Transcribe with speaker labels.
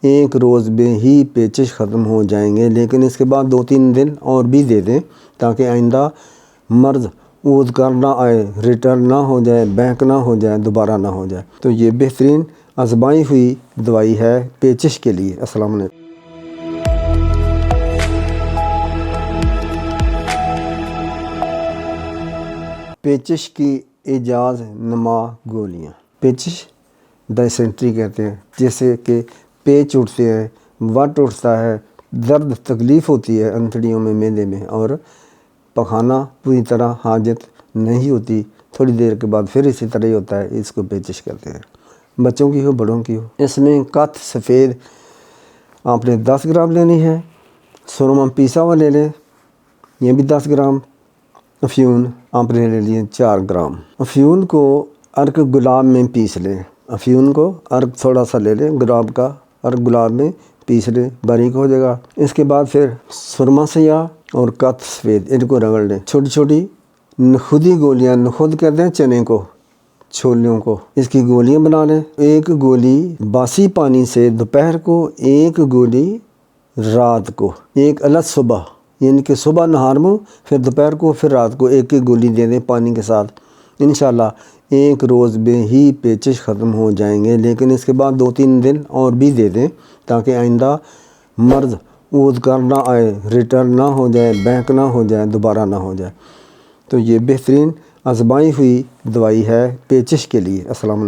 Speaker 1: ایک روز میں ہی پیچش ختم ہو جائیں گے، لیکن اس کے بعد 2-3 دن اور بھی دے دیں تاکہ آئندہ مرض عود کر نہ آئے، ریٹرن نہ ہو جائے، بینک نہ ہو جائے، دوبارہ نہ ہو جائے۔ تو یہ بہترین آزمائی ہوئی دوائی ہے پیچش کے لیے۔ السلام علیکم۔ پیچش کی ایجاز نما گولیاں، پیچش ڈائسنٹری کہتے ہیں، جیسے کہ پیچ اٹھتے ہیں، وٹ اٹھتا ہے، درد تکلیف ہوتی ہے انتڑیوں میں، معدے میں، اور پخانہ پوری طرح حاجت نہیں ہوتی، تھوڑی دیر کے بعد پھر اسی طرح ہی ہوتا ہے، اس کو پیچش کہتے ہیں۔ بچوں کی ہو بڑوں کی ہو۔ اس میں کت سفید آپ نے 10 گرام لینی ہے، سرما پیسا ہوا لے لیں، یہ بھی 10 گرام، افیون آپ نے لے لیے 4 گرام۔ افیون کو عرق گلاب میں پیس لیں، افیون کو عرق تھوڑا سا لے لیں، گلاب کا عرق گلاب میں پیس لیں، باریک ہو جائے گا۔ اس کے بعد پھر سرما سیاہ اور کت سفید ان کو رگڑ لیں، چھوٹی چھوٹی نخودی گولیاں، نخود کہتے ہیں چنے کو، چھولیوں کو، اس کی گولیاں بنا لیں۔ ایک گولی باسی پانی سے دوپہر کو، ایک گولی رات کو، ایک الگ صبح، یعنی کہ صبح نہار میں، پھر دوپہر کو، پھر رات کو ایک ایک گولی دے دیں پانی کے ساتھ۔ انشاءاللہ ایک روز میں ہی پیچش ختم ہو جائیں گے، لیکن اس کے بعد 2-3 دن اور بھی دے دیں تاکہ آئندہ مرض عود کر نہ آئے، ریٹرن نہ ہو جائے، بینک نہ ہو جائے، دوبارہ نہ ہو جائے۔ تو یہ بہترین آزمائی ہوئی دوائی ہے پیچش کے لیے۔ السلام علیکم۔